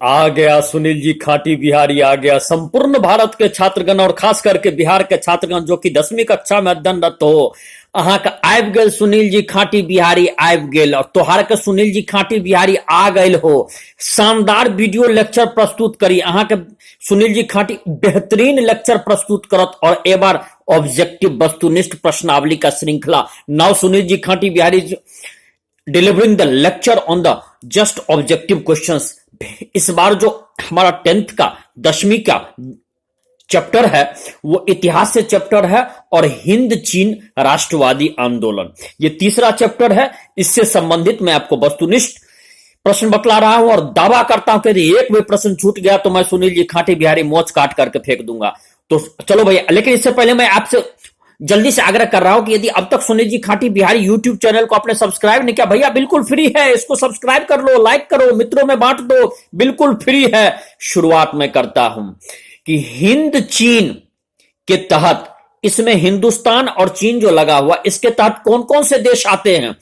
आ गया सुनील जी खाटी बिहारी आ गया। संपूर्ण भारत के छात्रगण और खास करके बिहार के छात्रगण जो कि 10वीं कक्षा में अध्ययनरत हो, अहाँ का आबि गेल सुनील जी खाटी बिहारी आबि गेल और तोहार के सुनील जी खाटी बिहारी आ गए हो। शानदार वीडियो लेक्चर प्रस्तुत करी अहाँ के सुनील जी खाटी बेहतरीन लेक्चर प्रस्तुत करत और एक बार ऑब्जेक्टिव वस्तुनिष्ठ प्रश्नावली का श्रृंखला। नाउ सुनील जी खाटी Bihari delivering the lecture on the just objective questions. इस बार जो हमारा 10th का 10वीं का चैप्टर है वो इतिहास से चैप्टर है और हिंद चीन राष्ट्रवादी आंदोलन ये तीसरा चैप्टर है। इससे संबंधित मैं आपको वस्तुनिष्ठ प्रश्न बतला रहा हूं और दावा करता हूं कि यदि एक भी प्रश्न छूट गया तो मैं सुनील जी खाटी बिहारी मोच काट करके फेंक दूंगा। तो चलो भैया, लेकिन इससे पहले मैं आपसे जल्दी से आग्रह कर रहा हूं कि यदि अब तक सुनील जी खाटी बिहारी यूट्यूब चैनल को आपने सब्सक्राइब नहीं किया, भैया बिल्कुल फ्री है, इसको सब्सक्राइब कर लो, लाइक करो, मित्रों में बांट दो, बिल्कुल फ्री है। शुरुआत में करता हूं कि हिंद चीन के तहत इसमें हिंदुस्तान और चीन जो लगा हुआ इसके तहत कौन कौन से देश आते हैं।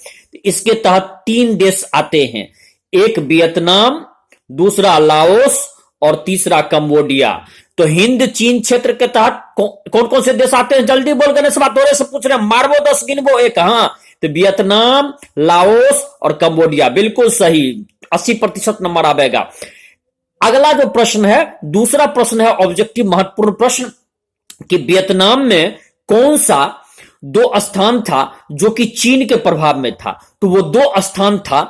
इसके तहत 3 देश आते हैं, एक वियतनाम, दूसरा लाओस और तीसरा कंबोडिया। तो हिंद चीन क्षेत्र के तहत कौन कौन से देश आते हैं, जल्दी बोल गणेश बात थोड़े से पूछ रहे हैं, मारबो 10 गिनबो एक। हाँ, तो वियतनाम, लाओस और कंबोडिया, बिल्कुल सही, 80% नंबर आएगा। अगला जो प्रश्न है, दूसरा प्रश्न है ऑब्जेक्टिव महत्वपूर्ण प्रश्न कि वियतनाम में कौन सा 2 स्थान था जो कि चीन के प्रभाव में था। तो वो 2 स्थान था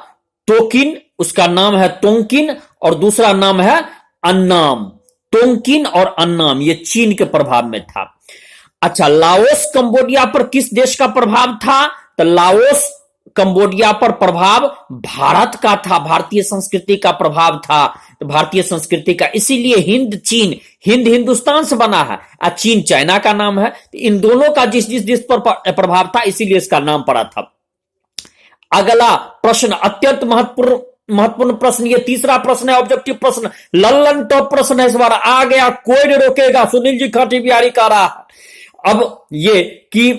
तोकिन, उसका नाम है तोंकिन और दूसरा नाम है अन्नाम। तोंकिन और अन्नाम ये चीन के प्रभाव में था। अच्छा, लाओस कंबोडिया पर किस देश का प्रभाव था। तो लाओस कंबोडिया पर प्रभाव भारत का था, भारतीय संस्कृति का प्रभाव था। तो भारतीय संस्कृति का, इसीलिए हिंद चीन, हिंद हिंदुस्तान से बना है और चीन चाइना का नाम है। तो इन दोनों का जिस जिस देश पर प्रभाव था इसीलिए इसका नाम पड़ा था। अगला प्रश्न अत्यंत महत्वपूर्ण प्रश्न, ये तीसरा प्रश्न है ऑब्जेक्टिव प्रश्न, लल्लन टॉप प्रश्न है इस बार, आ गया, कोई नहीं रोकेगा, सुनील जी खाटी बिहारी का रहा है। अब ये कि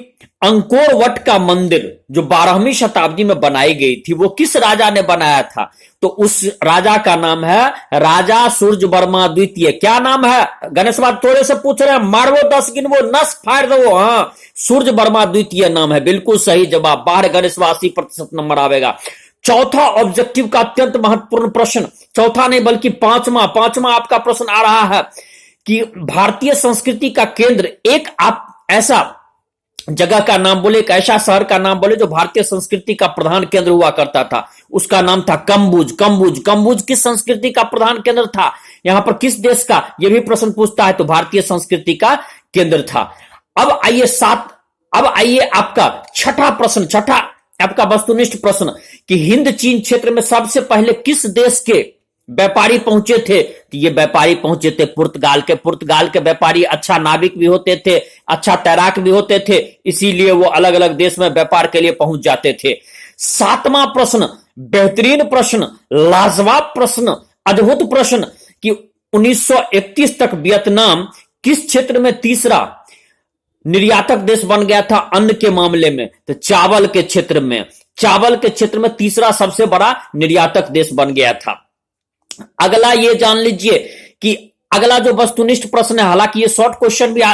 अंकोर वट का मंदिर जो 12वीं शताब्दी में बनाई गई थी वो किस राजा ने बनाया था। तो उस राजा का नाम है राजा सूर्य वर्मा द्वितीय। क्या नाम है गणेश बात थोड़े से पूछ रहे हैं, मारवो 10 गिनवो, नस फाड़ दो। हाँ, सूर्य वर्मा द्वितीय नाम है, बिल्कुल सही जवाब, बाहर गणेश 80% नंबर आएगा। चौथा ऑब्जेक्टिव का अत्यंत महत्वपूर्ण प्रश्न, चौथा नहीं बल्कि पांचवा आपका प्रश्न आ रहा है कि भारतीय संस्कृति का केंद्र, एक आप ऐसा जगह का नाम बोले, एक ऐसा शहर का नाम बोले जो भारतीय संस्कृति का प्रधान केंद्र हुआ करता था, उसका नाम था कंबुज। कंबुज किस संस्कृति का प्रधान केंद्र था, यहां पर किस देश का, यह भी प्रश्न पूछता है, तो भारतीय संस्कृति का केंद्र था। अब आइए आपका छठा प्रश्न, छठा आपका वस्तुनिष्ठ प्रश्न कि हिंद चीन क्षेत्र में सबसे पहले किस देश के व्यापारी पहुंचे थे। तो ये व्यापारी पहुंचे थे पुर्तगाल के व्यापारी अच्छा नाविक भी होते थे, अच्छा तैराक भी होते थे, इसीलिए वो अलग अलग देश में व्यापार के लिए पहुंच जाते थे। 7वां प्रश्न, बेहतरीन प्रश्न, लाजवाब प्रश्न, अद्भुत प्रश्न कि 1931 तक वियतनाम किस क्षेत्र में तीसरा निर्यातक देश बन गया था अन्न के मामले में। तो चावल के क्षेत्र में तीसरा सबसे बड़ा निर्यातक देश बन गया था। अगला ये जान लीजिए कि अगला जो वस्तुनिष्ठ प्रश्न है, हालांकि ये शॉर्ट क्वेश्चन भी आ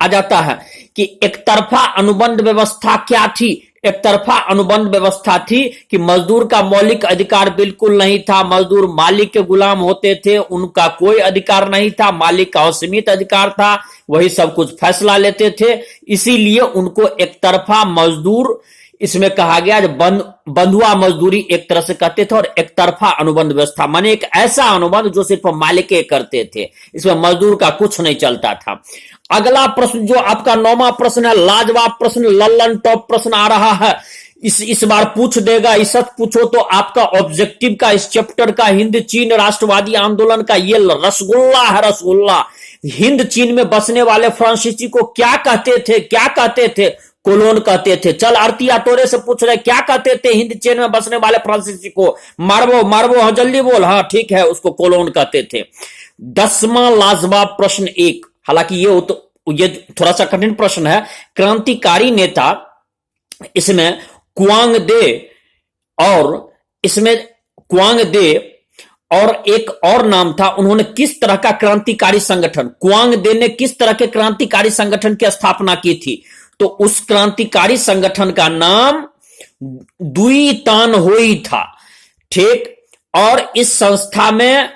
जाता है कि एक तरफा अनुबंध व्यवस्था क्या थी। एक तरफा अनुबंध व्यवस्था थी कि मजदूर का मौलिक अधिकार बिल्कुल नहीं था, मजदूर मालिक के गुलाम होते थे, उनका कोई अधिकार नहीं था, मालिक का असीमित अधिकार था, वही सब कुछ फैसला लेते थे, इसीलिए उनको एक तरफा मजदूर इसमें कहा गया। जो बंधुआ मजदूरी एक तरह से कहते थे और एक तरफा अनुबंध व्यवस्था माने एक ऐसा अनुबंध जो सिर्फ मालिक करते थे, इसमें मजदूर का कुछ नहीं चलता था। अगला प्रश्न जो आपका 9वां प्रश्न है, लाजवाब प्रश्न, लल्लन टॉप प्रश्न आ रहा है, इस बार पूछ देगा, इस पूछो तो आपका ऑब्जेक्टिव का इस चैप्टर का हिंद चीन राष्ट्रवादी आंदोलन का ये रसगुल्ला है, रसगुल्ला। हिंद चीन में बसने वाले फ्रांसीसी को क्या कहते थे, कोलोन कहते थे। चल आरतिया तोरे से पूछ रहे क्या कहते थे हिंद चीन में बसने वाले फ्रांसीसी को, मारबो, हाँ जल्दी बोल, हाँ ठीक है, उसको कोलोन कहते थे। 10वां लाजवाब प्रश्न एक, हालांकि ये थोड़ा सा कठिन प्रश्न है, क्रांतिकारी नेता इसमें क्वांग दे और एक और नाम था, उन्होंने किस तरह का क्रांतिकारी संगठन, क्वांग दे ने किस तरह के क्रांतिकारी संगठन की स्थापना की थी? तो उस क्रांतिकारी संगठन का नाम दुई तान होई था। ठीक। और इस संस्था में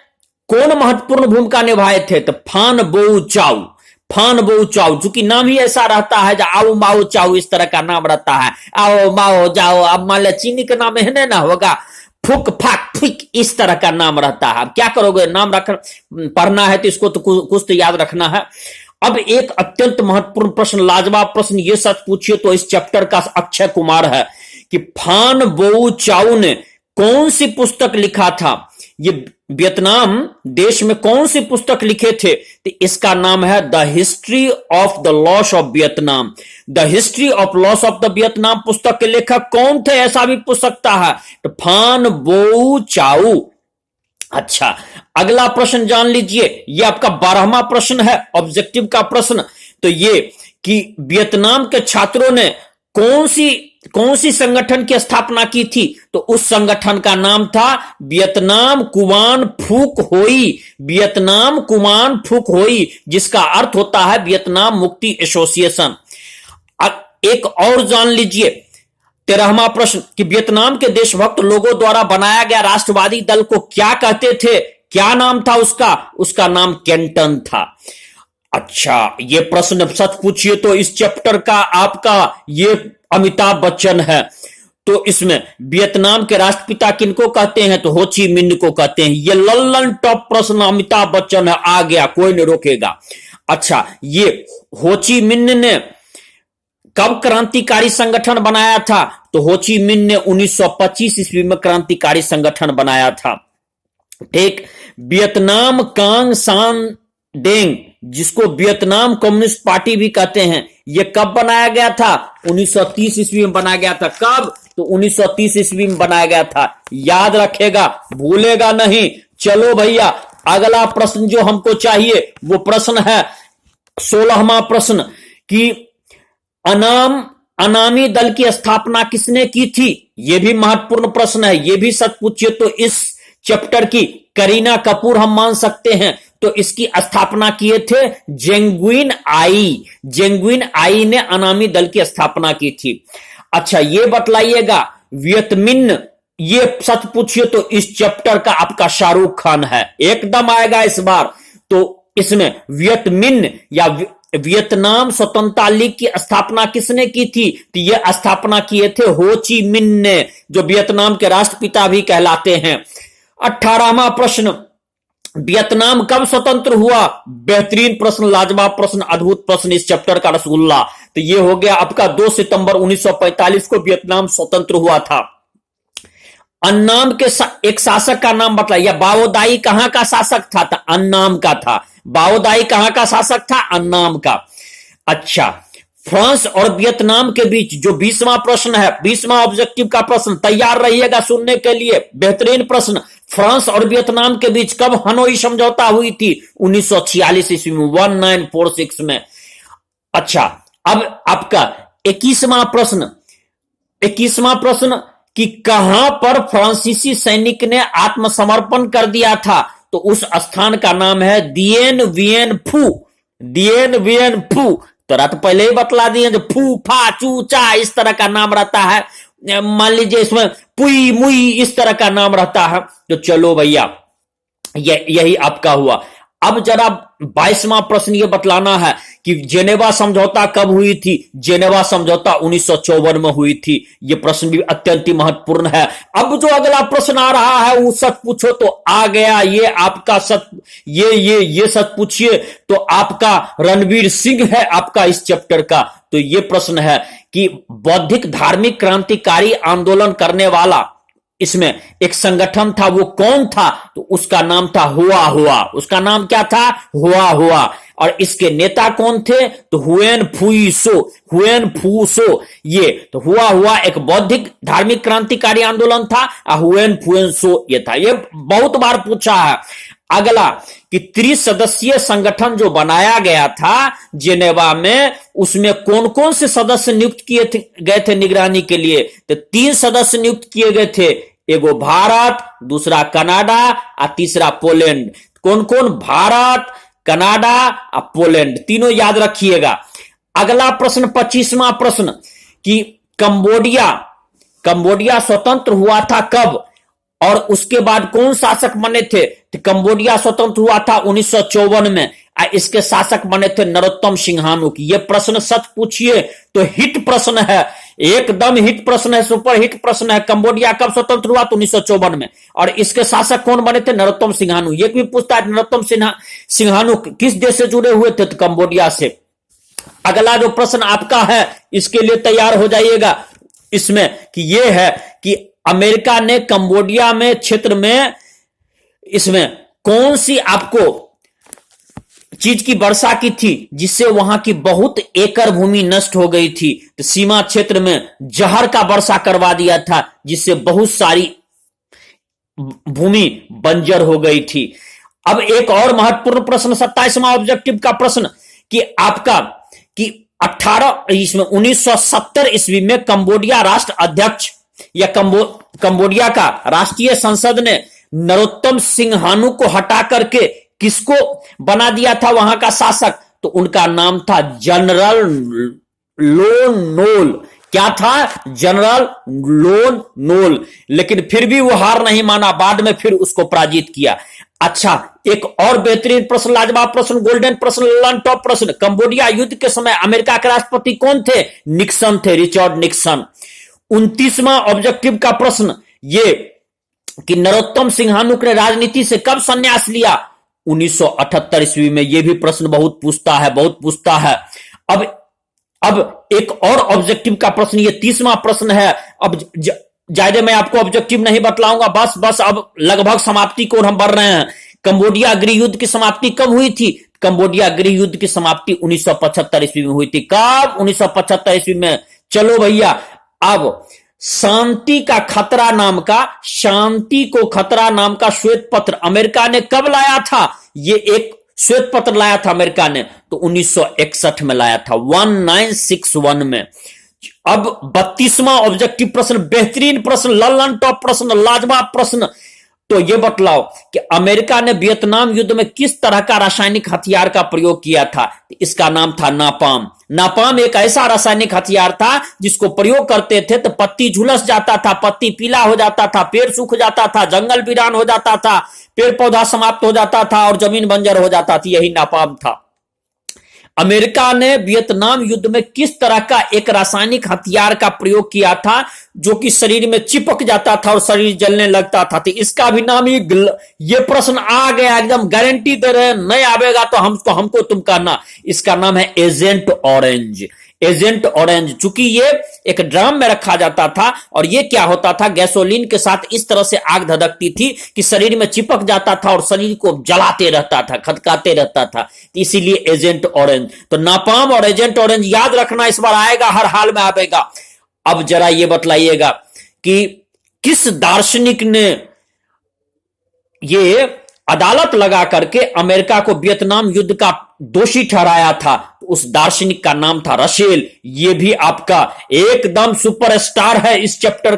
कौन महत्वपूर्ण भूमिका निभाए थे? तो फान बोउ चाउ। फान बोउ चाउ, चूंकि नाम ही ऐसा रहता है, जो आओ माओ चाउ इस तरह का नाम रहता है, आओ माओ जाओ। अब मान लिया चीनी का नाम है ना होगा फुक फाक फुक, इस तरह का नाम रहता है। अब क्या करोगे, नाम रख पढ़ना है तो इसको तो कुछ तो याद रखना है। अब एक अत्यंत महत्वपूर्ण प्रश्न, लाजवाब प्रश्न, ये सच पूछिए तो इस चैप्टर का अक्षय कुमार है कि फान बोउ चाउ ने कौन सी पुस्तक लिखा था? ये वियतनाम देश में कौन सी पुस्तक लिखे थे? तो इसका नाम है the history of the loss of Vietnam. The history of loss of the Vietnam पुस्तक के लेखक कौन थे, ऐसा भी पूछ सकता है, तो फान बोउ चाउ। अच्छा, अगला प्रश्न जान लीजिए, यह आपका 12वां प्रश्न है, ऑब्जेक्टिव का प्रश्न। तो ये कि वियतनाम के छात्रों ने कौन सी संगठन की स्थापना की थी? तो उस संगठन का नाम था वियतनाम कुवान फूक होई। वियतनाम कुवान फूक होई, जिसका अर्थ होता है वियतनाम मुक्ति एसोसिएशन। एक और जान लीजिए, 13वां प्रश्न कि वियतनाम के देशभक्त लोगों द्वारा बनाया गया राष्ट्रवादी दल को क्या कहते थे? क्या नाम था उसका? उसका नाम केंटन था। अच्छा, ये प्रश्न सच पूछिए तो इस चैप्टर का आपका ये अमिताभ बच्चन है। तो इसमें वियतनाम के राष्ट्रपिता किनको कहते हैं? तो हो ची मिन्ह को कहते हैं। ये लल्लन टॉप प्रश्न अमिताभ बच्चन है, आ गया, कोई नहीं रोकेगा। अच्छा, ये हो ची मिन्ह ने कब क्रांतिकारी संगठन बनाया था? तो हो ची मिन्ह ने 1925 ईस्वी में क्रांतिकारी संगठन बनाया था। ठीक। वियतनाम कांग सान डेंग, जिसको वियतनाम कम्युनिस्ट पार्टी भी कहते हैं, यह कब बनाया गया था? 1930 ईस्वी में बनाया गया था। कब? तो 1930 ईस्वी में बनाया गया था। याद रखेगा, भूलेगा नहीं। चलो भैया, अगला प्रश्न जो हमको चाहिए वो प्रश्न है 16वां प्रश्न कि अनामी दल की स्थापना किसने की थी? यह भी महत्वपूर्ण प्रश्न है, यह भी सच पूछिए तो इस चैप्टर की करीना कपूर हम मान सकते हैं। तो इसकी स्थापना किए थे जेंगुइन आई। जेंगुइन आई ने अनामी दल की स्थापना की थी। अच्छा, ये बतलाइएगा वियतमिन, ये सच पूछिए तो इस चैप्टर का आपका शाहरुख खान है, एकदम आएगा इस बार। तो इसमें वियतमिन या वियतनाम स्वतंत्रता लीग की स्थापना किसने की थी? तो यह स्थापना किए थे हो ची मिन्ह ने, जो वियतनाम के राष्ट्रपिता भी कहलाते हैं। 18वां प्रश्न, वियतनाम कब स्वतंत्र हुआ? बेहतरीन प्रश्न, लाजवाब प्रश्न, अद्भुत प्रश्न, इस चैप्टर का रसगुल्ला। तो यह हो गया आपका 2 सितंबर 1945 को वियतनाम स्वतंत्र हुआ था। अन्नाम के एक शासक का नाम बताइए। बाओदाई कहां का शासक था? तो अन्नाम का था। बाओदाई कहां का शासक था? अन्नाम का। अच्छा, फ्रांस और वियतनाम के बीच जो 20वां प्रश्न है, 20वां ऑब्जेक्टिव का प्रश्न, तैयार रहिएगा सुनने के लिए, बेहतरीन प्रश्न। फ्रांस और वियतनाम के बीच कब हनोई समझौता हुई थी? 1946 ईस्वी में, 1946 में। अच्छा, अब आपका 21वां प्रश्न, 21वां प्रश्न कि कहां पर फ्रांसीसी सैनिक ने आत्मसमर्पण कर दिया था? तो उस स्थान का नाम है दिएन वियन फू। दिएन वियन फू, तो रात पहले ही बतला दिए, जो फू फा चू चा इस तरह का नाम रहता है। मान लीजिए इसमें पुई मुई इस तरह का नाम रहता है। तो चलो भैया, यही आपका हुआ। अब जरा 22वां प्रश्न ये बतलाना है कि जेनेवा समझौता कब हुई थी? जेनेवा समझौता 1954 में हुई थी। ये प्रश्न भी अत्यंत ही महत्वपूर्ण है। अब जो अगला प्रश्न आ रहा है वो सच पूछो तो आ गया, ये आपका सच, ये सच पूछिए तो आपका रणवीर सिंह है आपका इस चैप्टर का। तो ये प्रश्न है कि बौद्धिक धार्मिक क्रांतिकारी आंदोलन करने वाला इसमें एक संगठन था, वो कौन था? तो उसका नाम था हुआ हुआ। उसका नाम क्या था? हुआ हुआ। और इसके नेता कौन थे? तो हुएन फुई सो। हुएन फू सो, ये तो हुआ हुआ एक बौद्धिक धार्मिक क्रांतिकारी आंदोलन था। हुएन फुएन सो ये था। ये बहुत बार पूछा है। अगला कि 30 सदस्यीय संगठन जो बनाया गया था जेनेवा में, उसमें कौन कौन से सदस्य नियुक्त किए गए थे निगरानी के लिए? तो 3 सदस्य नियुक्त किए गए थे। एगो भारत, दूसरा कनाडा और तीसरा पोलैंड। कौन कौन? भारत, कनाडा और पोलैंड, तीनों याद रखिएगा। अगला प्रश्न 25वां प्रश्न कि कंबोडिया स्वतंत्र हुआ था कब और उसके बाद कौन शासक बने थे? तो कंबोडिया स्वतंत्र हुआ था 1954 में। इसके शासक बने थे नरोत्तम सिंहानुक। ये प्रश्न सच पूछिए तो हिट प्रश्न है, एकदम हिट प्रश्न है, सुपर हिट प्रश्न है। कंबोडिया कब स्वतंत्र हुआ? तो 1954 में। और इसके शासक कौन बने थे? नरोत्तम सिंहानुक। ये भी पूछता है नरोत्तम सिंहानुक किस देश से जुड़े हुए थे? तो कंबोडिया से। अगला जो प्रश्न आपका है इसके लिए तैयार हो जाइएगा इसमें कि यह है कि अमेरिका ने कंबोडिया में क्षेत्र में इसमें कौन सी आपको चीज की वर्षा की थी जिससे वहां की बहुत एकड़ भूमि नष्ट हो गई थी? तो सीमा क्षेत्र में जहर का वर्षा करवा दिया था जिससे बहुत सारी भूमि बंजर हो गई थी। अब एक और महत्वपूर्ण प्रश्न 27वां ऑब्जेक्टिव का प्रश्न कि आपका कि 1970 ईस्वी में कंबोडिया राष्ट्र अध्यक्ष या कंबोडिया का राष्ट्रीय संसद ने नरोत्तम सिंहानुक को हटा करके किसको बना दिया था वहां का शासक? तो उनका नाम था जनरल लोन नोल। क्या था? General Lon Nol. लेकिन फिर भी वो हार नहीं माना, बाद में फिर उसको पराजित किया। अच्छा, एक और बेहतरीन प्रश्न, लाजवाब प्रश्न, गोल्डन प्रश्न, ललन टॉप प्रश्न। कंबोडिया युद्ध के समय अमेरिका के राष्ट्रपति कौन थे? निक्सन थे, रिचर्ड निक्सन। 29वां ऑब्जेक्टिव का प्रश्न ये कि नरोत्तम सिंहानुक ने राजनीति से कब संन्यास लिया? 1978 ईस्वी में। यह भी प्रश्न बहुत पूछता है। अब एक और ऑब्जेक्टिव का प्रश्न, ये 30वां प्रश्न है। अब ज्यादा मैं आपको ऑब्जेक्टिव नहीं बतलाऊंगा, बस अब लगभग समाप्ति को हम बढ़ रहे हैं। कंबोडिया गृह युद्ध की समाप्ति कब हुई थी? कंबोडिया गृह युद्ध की समाप्ति 1975 ईस्वी में हुई थी। कब? 1975 ईस्वी में। चलो भैया, अब शांति को खतरा नाम का श्वेत पत्र अमेरिका ने कब लाया था? ये एक श्वेत पत्र लाया था अमेरिका ने, तो 1961 में लाया था, 1961 में। अब 32वां ऑब्जेक्टिव प्रश्न, बेहतरीन प्रश्न, ललन टॉप प्रश्न, लाजवाब प्रश्न। तो यह बतलाओ कि अमेरिका ने वियतनाम युद्ध में किस तरह का रासायनिक हथियार का प्रयोग किया था? इसका नाम था नापाम। नापाम एक ऐसा रासायनिक हथियार था जिसको प्रयोग करते थे तो पत्ती झुलस जाता था, पत्ती पीला हो जाता था, पेड़ सूख जाता था, जंगल वीरान हो जाता था, पेड़ पौधा समाप्त हो जाता था और जमीन बंजर हो जाता थी। यही नापाम था। अमेरिका ने वियतनाम युद्ध में किस तरह का एक रासायनिक हथियार का प्रयोग किया था जो कि शरीर में चिपक जाता था और शरीर जलने लगता था? तो इसका भी नाम ये प्रश्न आ गया, एकदम गारंटी दे रहे हैं, नहीं आवेगा तो हमको तुम कहना। इसका नाम है एजेंट ऑरेंज। एजेंट ऑरेंज, चूंकि ये एक ड्रम में रखा जाता था और ये क्या होता था, गैसोलीन के साथ इस तरह से आग धधकती थी कि शरीर में चिपक जाता था और शरीर को जलाते रहता था, खदकाते रहता था, इसीलिए एजेंट ऑरेंज। तो नापाम और एजेंट ऑरेंज याद रखना, इस बार आएगा, हर हाल में आएगा। अब जरा ये बतलाइएगा कि किस दार्शनिक ने ये अदालत लगा करके अमेरिका को वियतनाम युद्ध का दोषी ठहराया था? उस दार्शनिक का नाम था रसेल। ये भी आपका एकदम सुपरस्टार है इस चैप्टर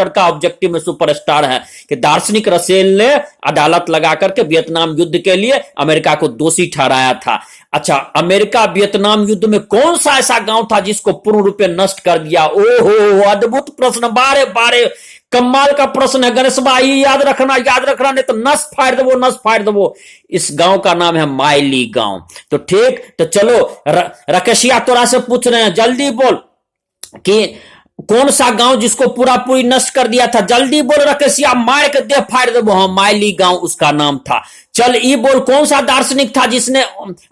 का ऑब्जेक्टिव में सुपरस्टार है कि दार्शनिक रसेल ने अदालत लगा करके वियतनाम युद्ध के लिए अमेरिका को दोषी ठहराया था। अच्छा, अमेरिका वियतनाम युद्ध में कौन सा ऐसा गांव था जिसको पूर्ण रूप से नष्ट कर दिया? ओहो, अद्भुत प्रश्न, बारे बारे कमाल का प्रश्न है गणेश भाई, याद रखना नहीं तो नस फाड़ दबो। इस गांव का नाम है माइली गांव। तो ठीक, तो चलो रकेशिया तोरा से पूछ रहे हैं, जल्दी बोल कि कौन सा गांव जिसको पूरी नष्ट कर दिया था? जल्दी बोल रकेशिया, मार के दे फाड़ देबो। हाँ, माइली गांव उसका नाम था। चल ये बोल, कौन सा दार्शनिक था जिसने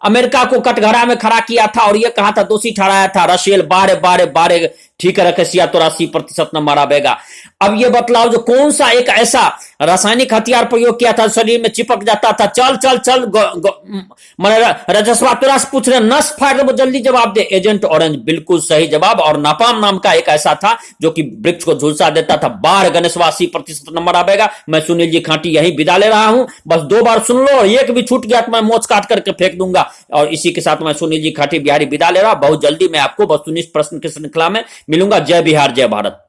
अमेरिका को कटघरा में खड़ा किया था और ये कहा था, दोषी ठहराया था? रसेल। बारे ठीक है रकेशिया, तो 80% नंबर आवेगा। अब ये बतलाओ, जो कौन सा एक ऐसा रासायनिक हथियार प्रयोग किया था शरीर में चिपक जाता था? चल रजस्वा तोरा से पूछ रहे, नस फाड़ दो, जल्दी जवाब दे। एजेंट ऑरेंज बिल्कुल सही जवाब। और नापाम नाम का एक ऐसा था जो कि वृक्ष को झुलसा देता था। बार गणेशवा 80% नंबर आवेगा। मैं सुनील जी खाटी यही विदा ले रहा हूं। बस 2 बार सुन लो, एक भी छूट गया तो मैं मोच काट करके फेंक दूंगा। और इसी के साथ मैं सुनील जी खाटी बिहारी विदा ले रहा हूं। बहुत जल्दी मैं आपको 19 प्रश्न की श्रृंखला में मिलूंगा। जय बिहार, जय भारत।